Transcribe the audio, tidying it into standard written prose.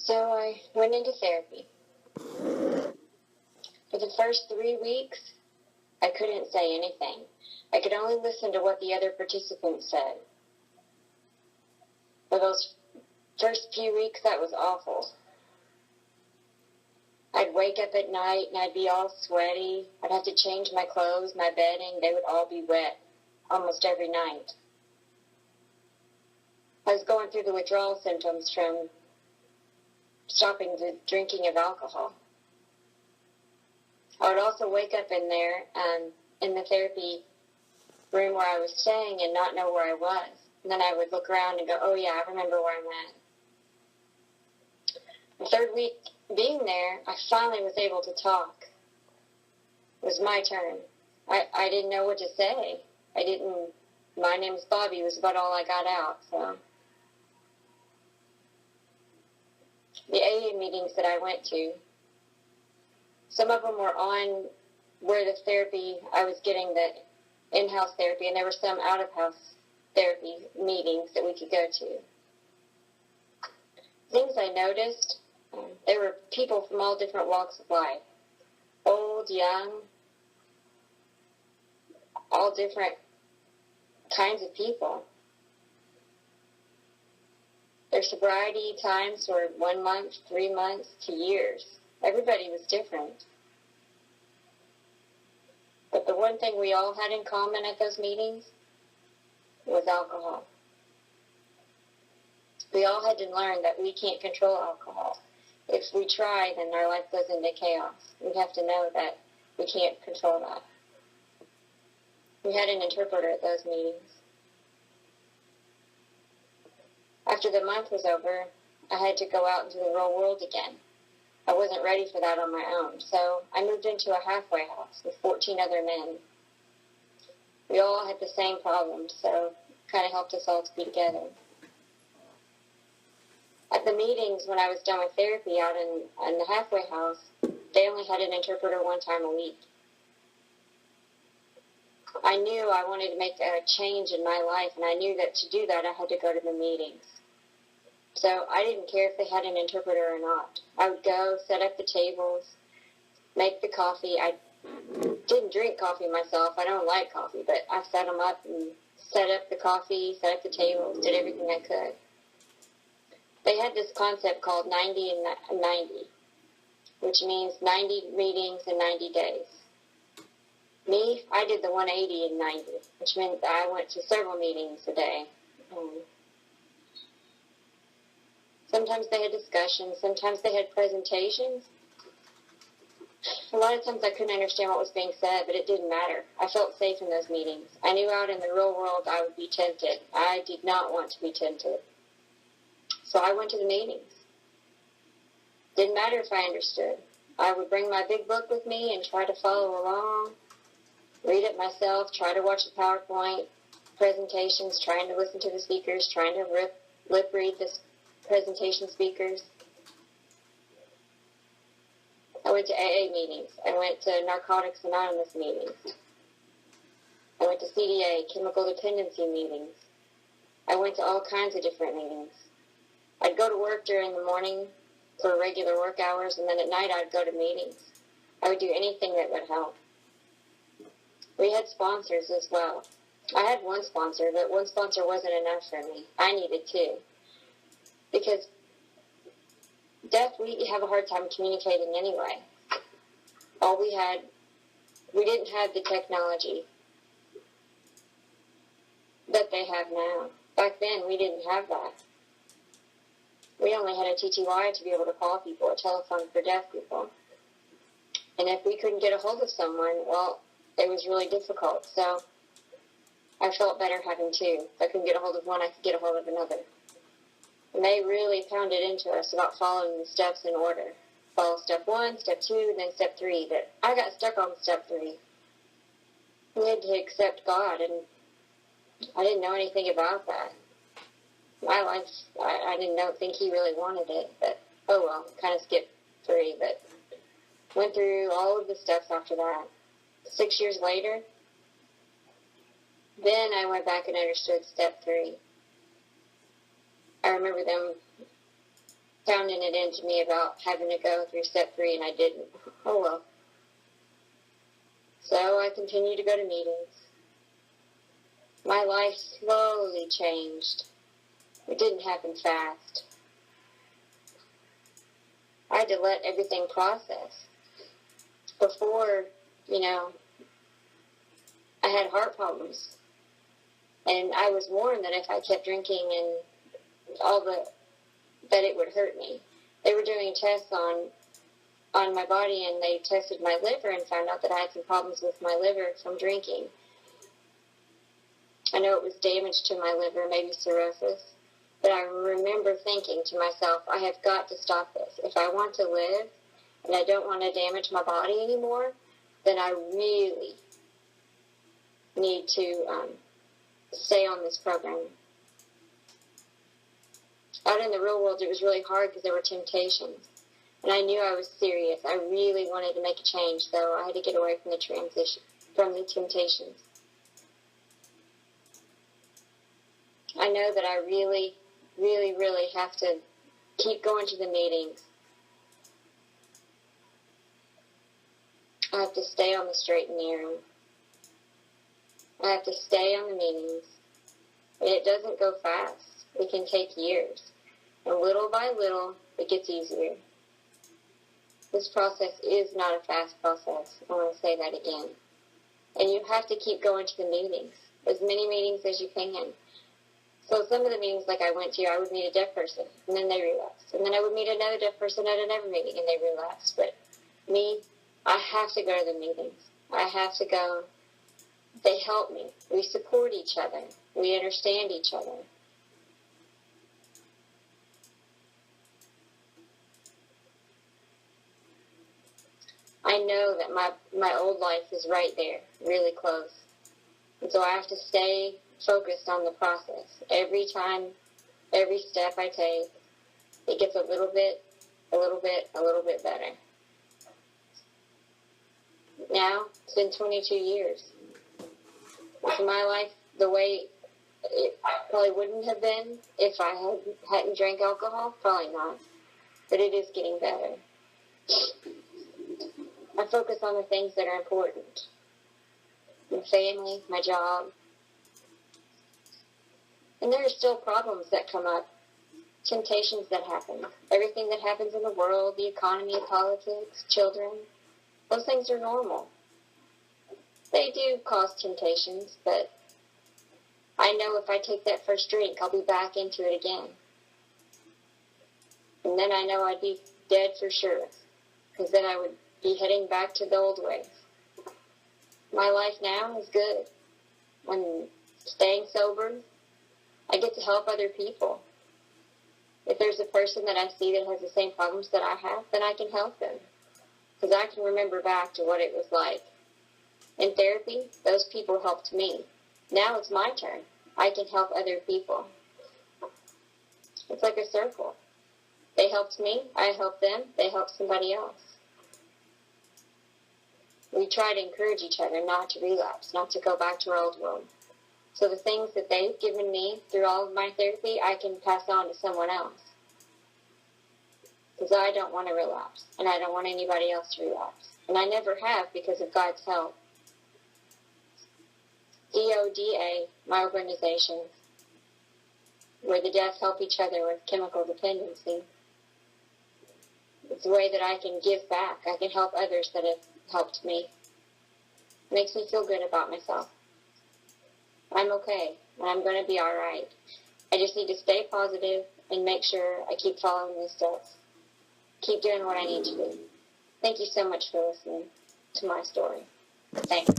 So I went into therapy. For the first 3 weeks, I couldn't say anything. I could only listen to what the other participants said. For those first few weeks, that was awful. I'd wake up at night and I'd be all sweaty. I'd have to change my clothes, my bedding. They would all be wet almost every night. I was going through the withdrawal symptoms from stopping the drinking of alcohol. I would also wake up in there in the therapy room where I was staying and not know where I was. And then I would look around and go, oh yeah, I remember where I'm at. The third week being there, I finally was able to talk. It was my turn. I didn't know what to say. My name's Bobby was about all I got out, so. The AA meetings that I went to, some of them were on where the therapy, I was getting the in-house therapy, and there were some out-of-house therapy meetings that we could go to. Things I noticed, there were people from all different walks of life, old, young, all different kinds of people. Their sobriety times were 1 month, 3 months to years. Everybody was different. But the one thing we all had in common at those meetings was alcohol. We all had to learn that we can't control alcohol. If we try, then our life goes into chaos. We have to know that we can't control that. We had an interpreter at those meetings. After the month was over, I had to go out into the real world again. I wasn't ready for that on my own, so I moved into a halfway house with 14 other men. We all had the same problems, so it kind of helped us all to be together. At the meetings, when I was done with therapy out in the halfway house, they only had an interpreter 1 time a week. I knew I wanted to make a change in my life, and I knew that to do that, I had to go to the meetings. So I didn't care if they had an interpreter or not. I would go, set up the tables, make the coffee. I didn't drink coffee myself. I don't like coffee, but I set them up and set up the coffee, set up the tables, did everything I could. They had this concept called 90 and 90, which means 90 meetings in 90 days. Me, I did the 180 in 90, which meant that I went to several meetings a day. Sometimes they had discussions, sometimes they had presentations. A lot of times I couldn't understand what was being said, but it didn't matter. I felt safe in those meetings. I knew out in the real world I would be tempted. I did not want to be tempted. So I went to the meetings. Didn't matter if I understood. I would bring my big book with me and try to follow along, read it myself, try to watch the PowerPoint presentations, trying to listen to the speakers, trying to lip read the presentation speakers. I went to AA meetings. I went to Narcotics Anonymous meetings. I went to CDA, chemical dependency meetings. I went to all kinds of different meetings. I'd go to work during the morning for regular work hours, and then at night I'd go to meetings. I would do anything that would help. We had sponsors as well. I had one sponsor, but one sponsor wasn't enough for me. I needed 2. Because deaf, we have a hard time communicating anyway. We didn't have the technology that they have now. Back then, we didn't have that. We only had a TTY to be able to call people, a telephone for deaf people. And if we couldn't get a hold of someone, well, it was really difficult. So I felt better having 2. If I couldn't get a hold of one, I could get a hold of another. And they really pounded into us about following the steps in order. Follow step 1, step 2, then step 3. But I got stuck on step 3. We had to accept God, and I didn't know anything about that. My life, I didn't think he really wanted it, but oh well, kind of skipped 3, but went through all of the steps after that. 6 years later, then I went back and understood step 3. I remember them pounding it into me about having to go through step 3, and I didn't. Oh well. So I continued to go to meetings. My life slowly changed. It didn't happen fast. I had to let everything process. Before, I had heart problems. And I was warned that if I kept drinking and that it would hurt me. They were doing tests on my body, and they tested my liver and found out that I had some problems with my liver from drinking. I know it was damage to my liver, maybe cirrhosis, but I remember thinking to myself, I have got to stop this. If I want to live and I don't want to damage my body anymore, then I really need to stay on this program. Out in the real world, it was really hard because there were temptations. And I knew I was serious. I really wanted to make a change, so I had to get away from the temptations. I know that I really, really, really have to keep going to the meetings. I have to stay on the straight and narrow. I have to stay on the meetings. And it doesn't go fast. It can take years. And little by little, it gets easier. This process is not a fast process. I want to say that again. And you have to keep going to the meetings. As many meetings as you can. So some of the meetings like I went to, I would meet a deaf person, and then they relapsed. And then I would meet another deaf person at another meeting, and they relapsed. But me, I have to go to the meetings. I have to go. They help me. We support each other. We understand each other. I know that my old life is right there, really close. And so I have to stay focused on the process. Every time, every step I take, it gets a little bit better. Now, it's been 22 years. Is my life the way it probably wouldn't have been if I hadn't drank alcohol? Probably not. But it is getting better. I focus on the things that are important. My family, my job. And there are still problems that come up. Temptations that happen. Everything that happens in the world, the economy, politics, children. Those things are normal. They do cause temptations, but I know if I take that first drink, I'll be back into it again. And then I know I'd be dead for sure, because then I would be heading back to the old ways. My life now is good. I'm staying sober. I get to help other people. If there's a person that I see that has the same problems that I have, then I can help them. Because I can remember back to what it was like. In therapy, those people helped me. Now it's my turn. I can help other people. It's like a circle. They helped me, I helped them, they helped somebody else. We try to encourage each other not to relapse, not to go back to our old world. So the things that they've given me through all of my therapy, I can pass on to someone else. Because I don't want to relapse, and I don't want anybody else to relapse. And I never have because of God's help. DODA, my organization, where the deaf help each other with chemical dependency. It's a way that I can give back. I can help others that have helped me. It makes me feel good about myself. I'm okay, and I'm going to be all right. I just need to stay positive and make sure I keep following the steps. Keep doing what I need to do. Thank you so much for listening to my story. Thanks.